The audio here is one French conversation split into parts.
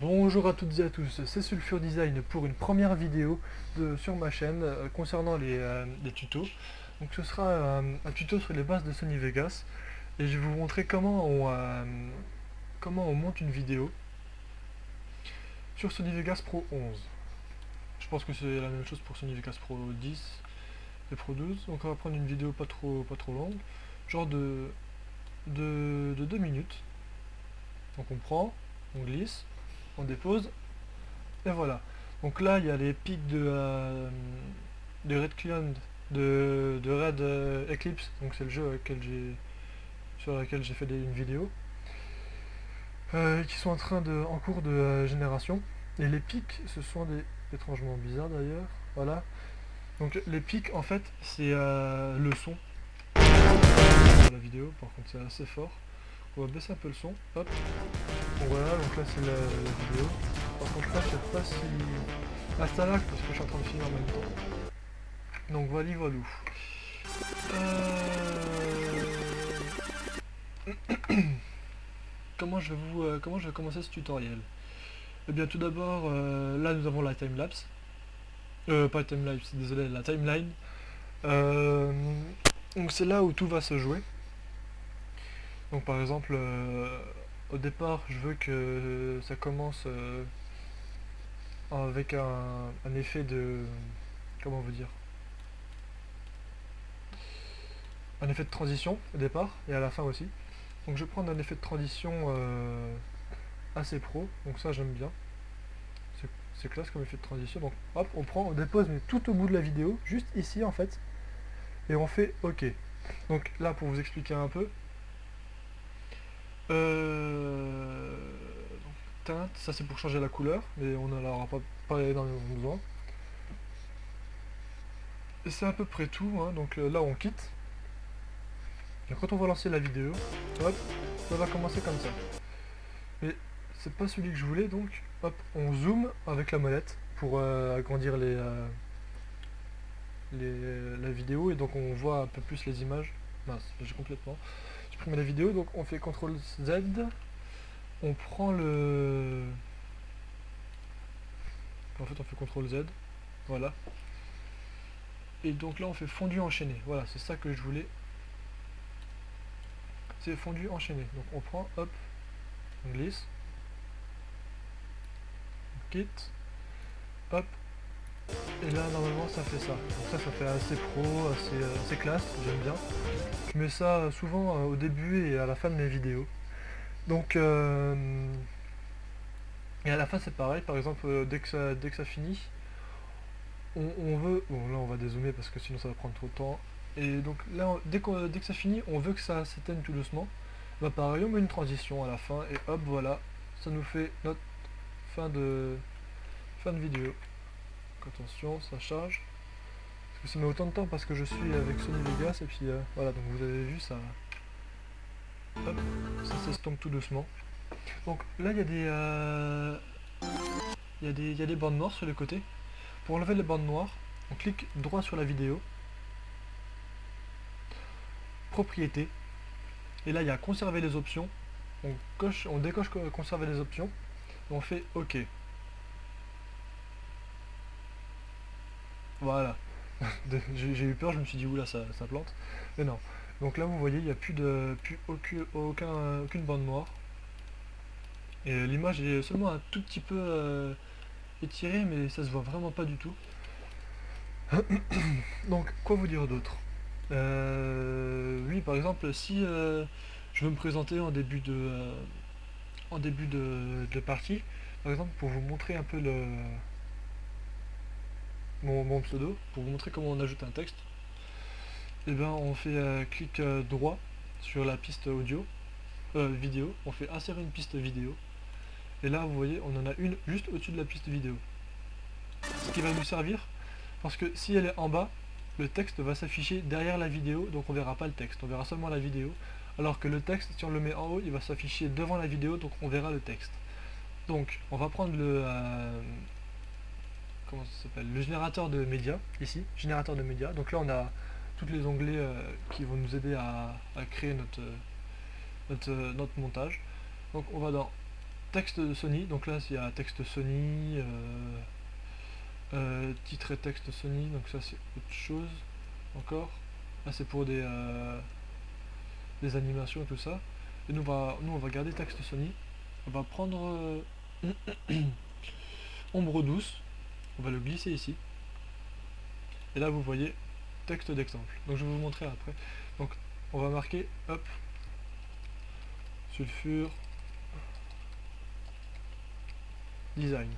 Bonjour à toutes et à tous, c'est Sulfur Design pour une première vidéo sur ma chaîne concernant les tutos. Donc ce sera un tuto sur les bases de Sony Vegas et je vais vous montrer comment on monte une vidéo sur Sony Vegas Pro 11. Je pense que c'est la même chose pour Sony Vegas Pro 10 et Pro 12. Donc on va prendre une vidéo pas trop longue, genre de 2 minutes. Donc on prend, on glisse, on dépose. Et voilà. Donc là, il y a les pics de Red Clone, de Red Eclipse. Donc c'est le jeu sur lequel j'ai fait une vidéo. Qui sont en cours de génération. Et les pics, ce sont des étrangement bizarres d'ailleurs. Voilà. Donc les pics, en fait, c'est le son. La vidéo, par contre, c'est assez fort. On va baisser un peu le son. Hop. Bon, voilà, donc là c'est la vidéo. Par contre là, je sais pas si... Ah, ça lag parce que je suis en train de filmer en même temps. Donc voilà, voilà. Comment je vais commencer ce tutoriel? Eh bien tout d'abord, là nous avons la timelapse. Pas la timelapse, désolé, la timeline. Euh, donc c'est là où tout va se jouer. Donc par exemple, au départ, je veux que ça commence avec un effet de... Comment vous dire? Un effet de transition au départ et à la fin aussi. Donc je vais prendre un effet de transition assez pro, donc ça j'aime bien. C'est classe comme effet de transition. Donc hop, on prend, on dépose mais tout au bout de la vidéo, juste ici en fait, et on fait OK. Donc là pour vous expliquer un peu, donc, teinte, ça c'est pour changer la couleur, mais on n'en aura pas énormément besoin. Et c'est à peu près tout, hein. Donc là on quitte. Et quand on va lancer la vidéo, hop, ça va commencer comme ça. Mais c'est pas celui que je voulais, donc hop, on zoome avec la molette pour agrandir la vidéo et donc on voit un peu plus les images. Mince, j'ai complètement supprimé la vidéo, donc on fait CTRL Z, on prend le... En fait on fait CTRL Z, voilà. Et donc là on fait fondu enchaîné, voilà, c'est ça que je voulais. C'est fondu enchaîné, donc on prend, hop, on glisse, on quitte, hop, et là normalement ça fait ça. Donc ça fait assez pro, assez classe, j'aime bien. Je mets ça souvent au début et à la fin de mes vidéos. Donc et à la fin c'est pareil, par exemple dès que ça finit, on veut... Bon là on va dézoomer parce que sinon ça va prendre trop de temps. Et donc là dès que ça finit, on veut que ça s'éteigne tout doucement. Bah pareil, on met une transition à la fin et hop voilà, ça nous fait notre fin de vidéo. Donc, attention, ça charge. Parce que ça met autant de temps parce que je suis avec Sony Vegas et puis voilà, donc vous avez vu ça. Hop, ça s'estompe tout doucement. Donc là il y a il y a des bandes noires sur les côtés. Pour enlever les bandes noires, on clique droit sur la vidéo, propriétés, et là il y a conserver les options. On décoche conserver les options, et on fait OK. Voilà. J'ai eu peur, je me suis dit oula ça plante. Mais non. Donc là vous voyez il n'y a plus aucune bande noire. Et l'image est seulement un tout petit peu étirée, mais ça se voit vraiment pas du tout. Donc quoi vous dire d'autre? Oui, par exemple, si je veux me présenter en début de partie, par exemple, pour vous montrer un peu mon pseudo, pour vous montrer comment on ajoute un texte, et ben on fait clic droit sur la piste vidéo, on fait insérer une piste vidéo, et là vous voyez, on en a une juste au-dessus de la piste vidéo. Ce qui va nous servir, parce que si elle est en bas, le texte va s'afficher derrière la vidéo, donc on verra pas le texte, on verra seulement la vidéo. Alors que le texte, si on le met en haut, il va s'afficher devant la vidéo, donc on verra le texte. Donc, on va prendre comment ça s'appelle, le générateur de médias, ici, générateur de médias. Donc là, on a tous les onglets qui vont nous aider à créer notre montage. Donc on va dans texte de Sony, donc là il y a texte Sony, titre et texte Sony, donc ça c'est autre chose encore. Là c'est pour des animations et tout ça. Et nous on va garder texte Sony. On va prendre ombre douce, on va le glisser ici. Et là vous voyez texte d'exemple. Donc je vais vous montrer après. Donc on va marquer hop sulfure design.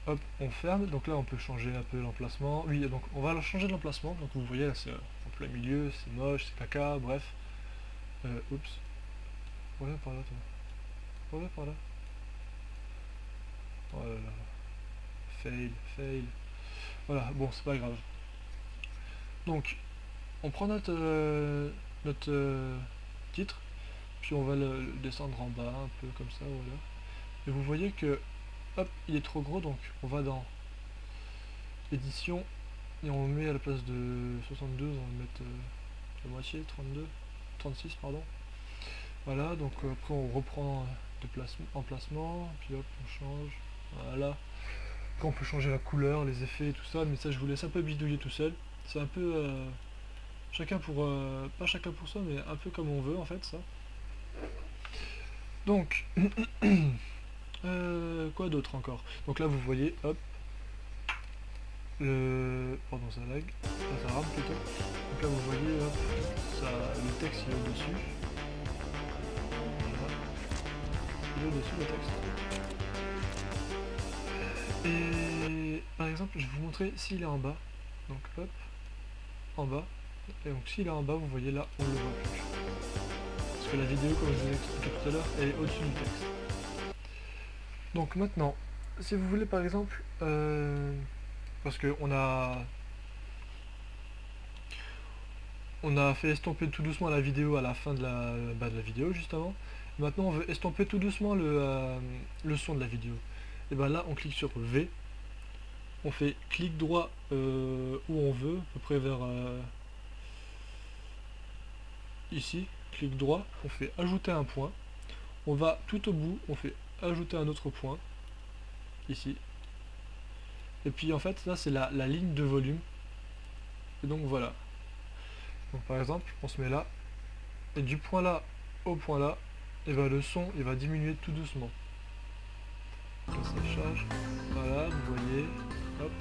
Hop, on ferme, donc là on peut changer un peu l'emplacement. Oui, donc on va changer de l'emplacement, donc vous voyez là c'est en plein milieu, c'est moche, c'est caca, bref. Oups. Reviens par là toi. Reviens par là. Oh là là. Fail, fail. Voilà, bon c'est pas grave. Donc, on prend notre titre, puis on va le descendre en bas, un peu comme ça, voilà. Et vous voyez que, hop, il est trop gros, donc on va dans édition, et on le met à la place de 62, on va le mettre la moitié, 32, 36, pardon. Voilà, donc après on reprend emplacement, puis hop, on change, voilà. Après on peut changer la couleur, les effets et tout ça, mais ça je vous laisse un peu bidouiller tout seul. C'est un peu chacun pour pas chacun pour soi, mais un peu comme on veut en fait ça. Donc quoi d'autre encore? Donc là vous voyez, hop, pardon ça lag, ça rame plutôt. Donc là vous voyez, hop, le texte il est au-dessus. Voilà. Il est au-dessus le texte. Et par exemple je vais vous montrer s'il est en bas. Donc hop, en bas. Et donc s'il est en bas, vous voyez là, on le voit plus. Parce que la vidéo, comme je vous ai expliqué tout à l'heure, elle est au-dessus du texte. Donc maintenant, si vous voulez par exemple, parce que on a fait estomper tout doucement la vidéo à la fin de la vidéo justement. Maintenant on veut estomper tout doucement le son de la vidéo. Et bien là on clique sur V, on fait clic droit où on veut, à peu près vers ici, clic droit, on fait ajouter un point, on va tout au bout, on fait ajouter un autre point, ici, et puis en fait là c'est la ligne de volume, et donc voilà. Donc par exemple on se met là, et du point là au point là, et ben le son il va diminuer tout doucement. Quand ça charge, voilà, vous voyez, hop,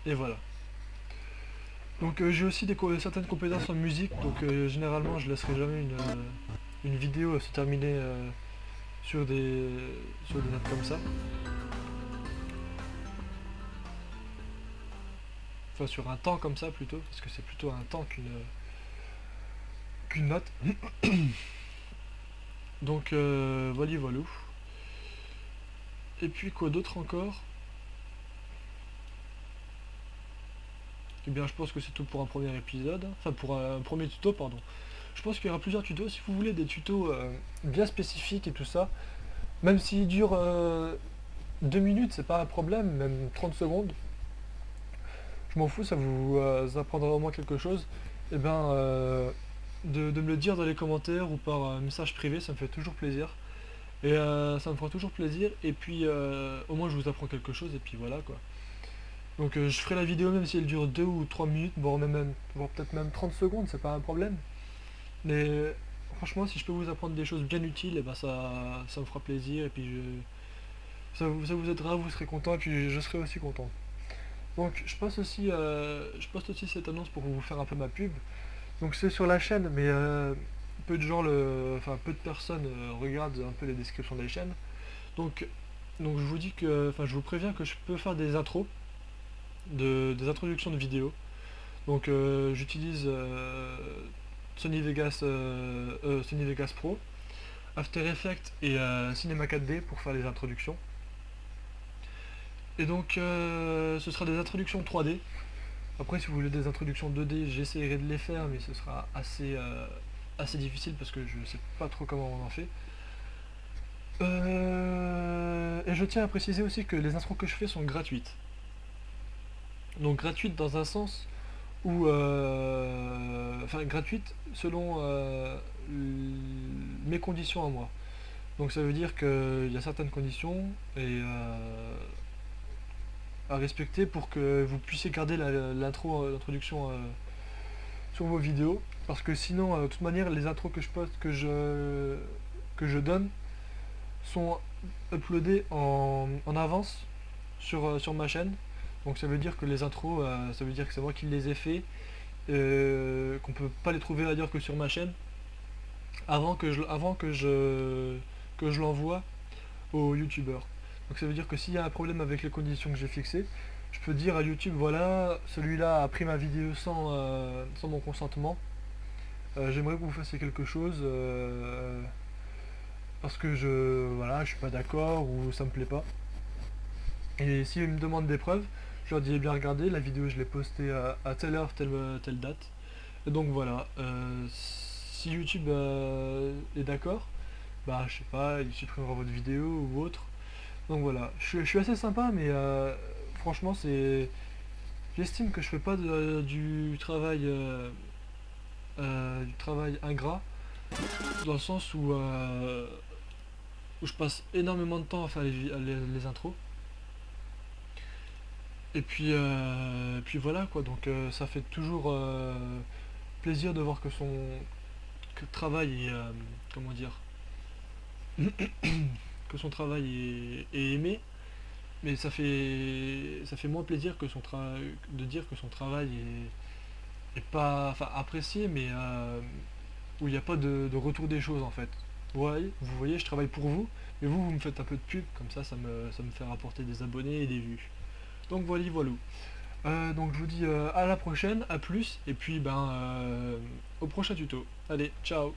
et voilà. Donc j'ai aussi certaines compétences en musique, donc généralement je laisserai jamais une vidéo se terminer sur des notes comme ça. Enfin sur un temps comme ça plutôt, parce que c'est plutôt un temps qu'une note. Donc voilà voilà. Et puis quoi d'autre encore? Eh bien je pense que c'est tout pour un premier épisode, enfin pour un premier tuto pardon. Je pense qu'il y aura plusieurs tutos, si vous voulez des tutos bien spécifiques et tout ça, même s'ils durent 2 minutes, c'est pas un problème, même 30 secondes. Je m'en fous, ça vous apprendra au moins quelque chose. Et ben de me le dire dans les commentaires ou par message privé, ça me fait toujours plaisir. Et ça me fera toujours plaisir, et puis au moins je vous apprends quelque chose, et puis voilà quoi. Donc je ferai la vidéo même si elle dure 2 ou 3 minutes, voire peut-être même 30 secondes, c'est pas un problème. Mais franchement, si je peux vous apprendre des choses bien utiles, et ben ça me fera plaisir, et puis ça vous aidera, vous serez content, et puis je serai aussi content. Donc je poste aussi cette annonce pour vous faire un peu ma pub. Donc c'est sur la chaîne, mais peu de gens peu de personnes regardent un peu les descriptions des chaînes. Donc, donc je vous dis que, je vous préviens que je peux faire des intros, des introductions de vidéos. Donc j'utilise Sony Vegas Pro, After Effects et Cinema 4D pour faire les introductions. Et donc ce sera des introductions 3D. Après si vous voulez des introductions 2D, j'essaierai de les faire, mais ce sera assez difficile parce que je sais pas trop comment on en fait. Et je tiens à préciser aussi que les intros que je fais sont gratuites. Donc gratuites dans un sens où... gratuites selon mes conditions à moi. Donc ça veut dire qu'il y a certaines conditions à respecter pour que vous puissiez garder l'introduction sur vos vidéos. Parce que sinon, de toute manière, les intros que je poste, que je donne, sont uploadées en avance sur ma chaîne. Donc ça veut dire que les intros, ça veut dire que c'est moi qui les ai fait, qu'on peut pas les trouver ailleurs que sur ma chaîne, avant que je l'envoie aux youtubeurs. Donc ça veut dire que s'il y a un problème avec les conditions que j'ai fixées, je peux dire à YouTube, voilà, celui-là a pris ma vidéo sans mon consentement. J'aimerais que vous fassiez quelque chose parce que voilà, je suis pas d'accord ou ça me plaît pas. Et s'ils me demandent des preuves, je leur dis, eh bien regardez, la vidéo je l'ai postée à telle heure, telle date. Et donc voilà, si YouTube est d'accord, bah je sais pas, il supprimera votre vidéo ou autre. Donc voilà, je suis assez sympa, mais franchement j'estime que je fais pas du travail ingrat, dans le sens où je passe énormément de temps à faire les intros. Et puis voilà quoi, donc ça fait toujours plaisir de voir que travail est, comment dire, que son travail est aimé, mais ça fait moins plaisir de dire que son travail est pas, enfin apprécié, mais où il n'y a pas de retour des choses en fait. Vous voyez, je travaille pour vous, mais vous me faites un peu de pub, comme ça me fait rapporter des abonnés et des vues. Donc voilà. Donc je vous dis à la prochaine, à plus, et puis au prochain tuto. Allez, ciao.